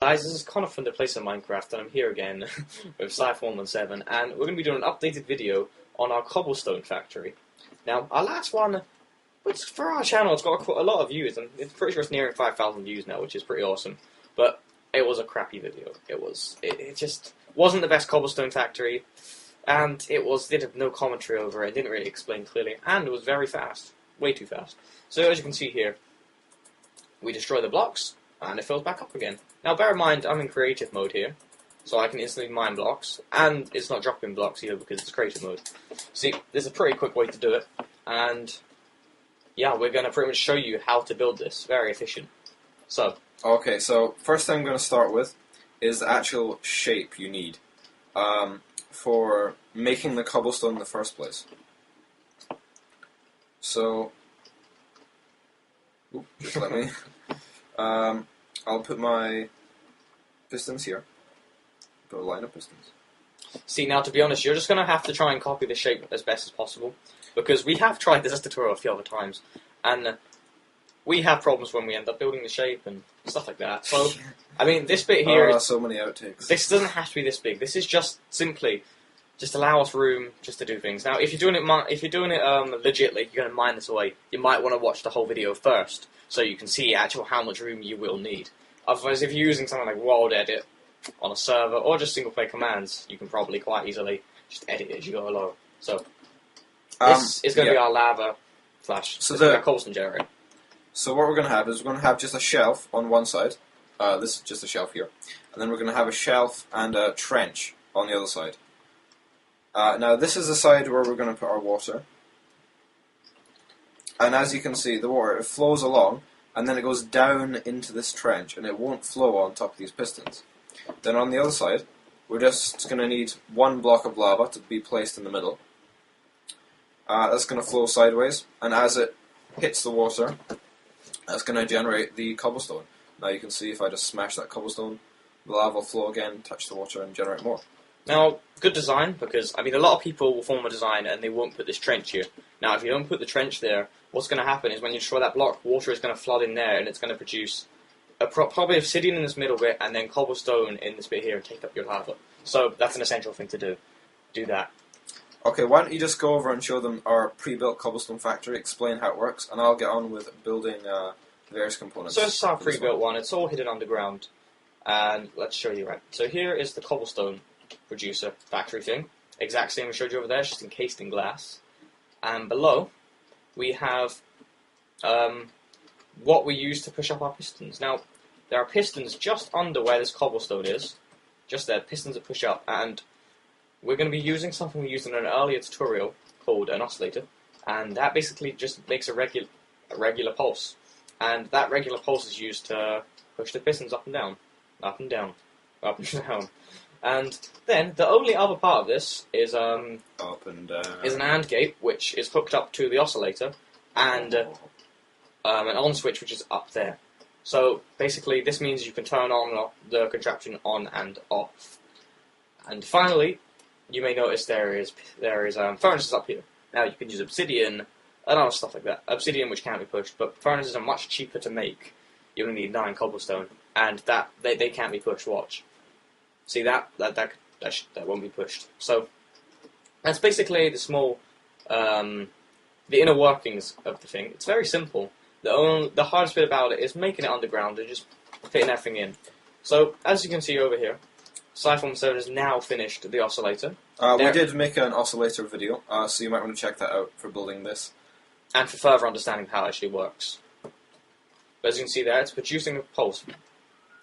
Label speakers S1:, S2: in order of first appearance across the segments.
S1: Guys, this is Connor from ThePlaceofMinecraft, and I'm here again with Sci-117, and we're going to be doing an updated video on our Cobblestone Factory. Now, our last one, which for our channel, it's got a lot of views, and it's pretty sure it's nearing 5,000 views now, which is pretty awesome. But it was a crappy video. It just wasn't the best Cobblestone Factory, and did have no commentary over it, didn't really explain clearly, and it was very fast, way too fast. So as you can see here, we destroy the blocks, and it fills back up again. Now bear in mind, I'm in creative mode here, so I can instantly mine blocks, and it's not dropping blocks either because it's creative mode. See, there's a pretty quick way to do it, and yeah, we're going to pretty much show you how to build this. Very efficient. So.
S2: Okay, so first thing I'm going to start with is the actual shape you need for making the cobblestone in the first place. So, just let me. I'll put my pistons here. Put a line of pistons.
S1: See, now to be honest, you're just going to have to try and copy the shape as best as possible, because we have tried this as a tutorial a few other times, and we have problems when we end up building the shape and stuff like that. So, I mean, this bit here
S2: so many outtakes.
S1: This doesn't have to be this big. This is just simply allow us room just to do things. Now, if you're doing it legitly, you're going to mine this away. You might want to watch the whole video first, so you can see how much room you will need. Otherwise, if you're using something like World Edit on a server or just single player commands, you can probably quite easily just edit it as you go along. So this is going to be our lava flash. So our cobblestone generator.
S2: So what we're going to have is we're going to have just a shelf on one side. This is just a shelf here, and then we're going to have a shelf and a trench on the other side. Now this is the side where we're going to put our water. And as you can see, the water, it flows along, and then it goes down into this trench, and it won't flow on top of these pistons. Then on the other side, we're just going to need one block of lava to be placed in the middle. That's going to flow sideways, and as it hits the water, that's going to generate the cobblestone. Now you can see if I just smash that cobblestone, the lava will flow again, touch the water, and generate more.
S1: Now, good design, because, I mean, a lot of people will form a design and they won't put this trench here. Now, if you don't put the trench there, what's going to happen is when you destroy that block, water is going to flood in there and it's going to produce probably obsidian in this middle bit and then cobblestone in this bit here and take up your lava. So, that's an essential thing to do. Do that.
S2: Okay, why don't you just go over and show them our pre-built cobblestone factory, explain how it works, and I'll get on with building various components.
S1: So, this is our pre-built one. It's all hidden underground. And let's show you, right. So, here is the cobblestone producer factory thing. Exact same I showed you over there, just encased in glass. And below, we have what we use to push up our pistons. Now, there are pistons just under where this cobblestone is. Just there, pistons that push up. And we're going to be using something we used in an earlier tutorial called an oscillator. And that basically just makes a regular pulse. And that regular pulse is used to push the pistons up and down. Up and down. Up and down. And then the only other part of this is
S2: up and down.
S1: Is an AND gate, which is hooked up to the oscillator, and an on switch, which is up there. So basically, this means you can turn on the contraption on and off. And finally, you may notice there is furnaces up here. Now you can use obsidian and other stuff like that. Obsidian, which can't be pushed, but furnaces are much cheaper to make. You only need 9 cobblestone, and they can't be pushed. Watch. See that won't be pushed. So that's basically the small, the inner workings of the thing. It's very simple. The hardest bit about it is making it underground and just fitting everything in. So as you can see over here, Sci-117 has now finished the oscillator.
S2: We did make an oscillator video, so you might want to check that out for building this.
S1: And for further understanding of how it actually works. But as you can see there, it's producing a pulse.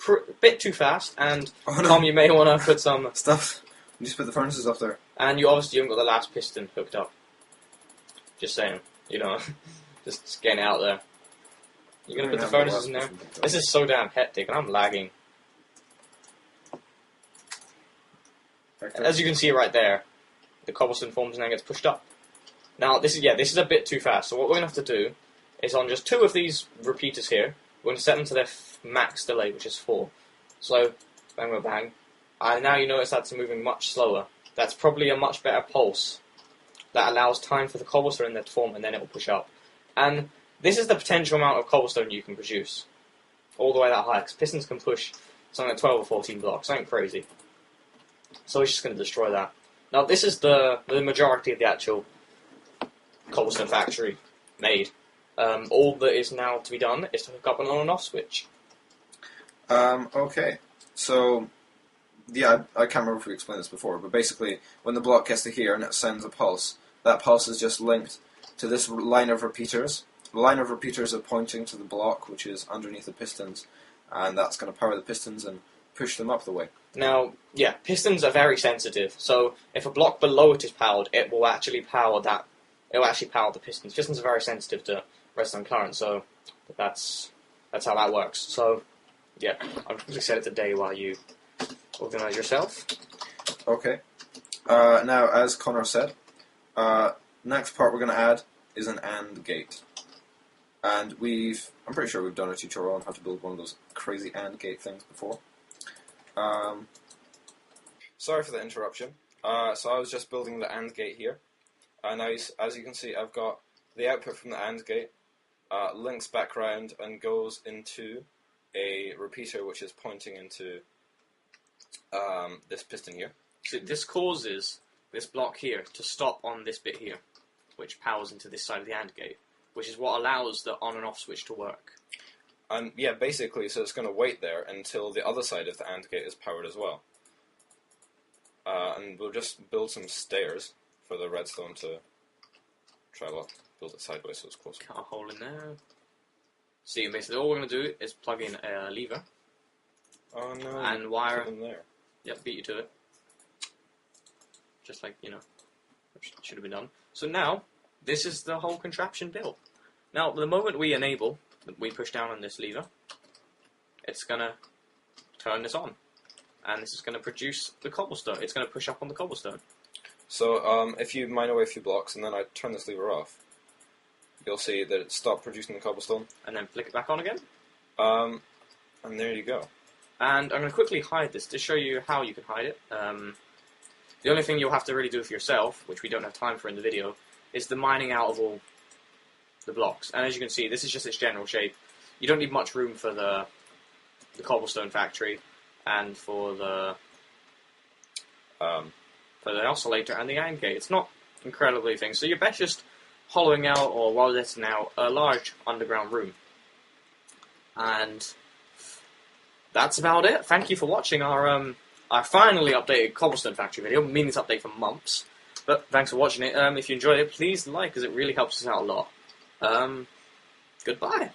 S1: A bit too fast, and Tom, you may want to put some
S2: stuff. You just put the furnaces up there,
S1: and you obviously haven't got the last piston hooked up. Just saying, just getting it out there. You're gonna put the furnaces in there. This is so damn hectic, and I'm lagging. As you can see right there, the cobblestone forms and then gets pushed up. Now this is a bit too fast. So what we're gonna have to do is on just 2 of these repeaters here, we're going to set them to their max delay, which is 4. So, bang, bang, bang. And now you notice that's moving much slower. That's probably a much better pulse that allows time for the cobblestone in there to form, and then it will push up. And this is the potential amount of cobblestone you can produce. All the way that high, because pistons can push something like 12 or 14 blocks, something crazy. So he's just going to destroy that. Now this is the majority of the actual Cobblestone Factory made. All that is now to be done is to hook up an on and off switch.
S2: Okay. So, yeah, I can't remember if we explained this before, but basically, when the block gets to here and it sends a pulse, that pulse is just linked to this line of repeaters. The line of repeaters are pointing to the block, which is underneath the pistons, and that's going to power the pistons and push them up the way.
S1: Now, yeah, pistons are very sensitive, so if a block below it is powered, it will actually power that. It will actually power the pistons. Pistons are very sensitive to redstone current, so that's how that works. So, yeah, I'm just going to set it today while you organise yourself.
S2: Okay. Now, as Connor said, next part we're going to add is an AND gate. And I'm pretty sure we've done a tutorial on how to build one of those crazy AND gate things before. Sorry for the interruption. So I was just building the AND gate here. And as you can see, I've got the output from the AND gate, links back round and goes into a repeater which is pointing into this piston here.
S1: So this causes this block here to stop on this bit here, which powers into this side of the AND gate, which is what allows the on and off switch to work.
S2: And yeah, basically, so it's going to wait there until the other side of the AND gate is powered as well. And we'll just build some stairs for the redstone to travel up. Build it sideways so it's closer.
S1: Cut a hole in there. See, basically all we're going to do is plug in a lever.
S2: Oh no!
S1: And wire.
S2: Put them there.
S1: Yep, beat you to it. Just like, should have been done. So now, this is the whole contraption built. Now, the moment we push down on this lever, it's going to turn this on. And this is going to produce the cobblestone. It's going to push up on the cobblestone.
S2: So, if you mine away a few blocks and then I turn this lever off, you'll see that it stopped producing the cobblestone.
S1: And then flick it back on again.
S2: And there you go.
S1: And I'm going to quickly hide this to show you how you can hide it. The only thing you'll have to really do for yourself, which we don't have time for in the video, is the mining out of all the blocks. And as you can see, this is just its general shape. You don't need much room for the Cobblestone Factory and for the oscillator and the AND gate. It's not incredibly thing. So you're best just hollowing out or walletting out a large underground room. And that's about it. Thank you for watching our finally updated Cobblestone Factory video. Meaning this update for months. But thanks for watching it. If you enjoyed it, please like, because it really helps us out a lot. Goodbye.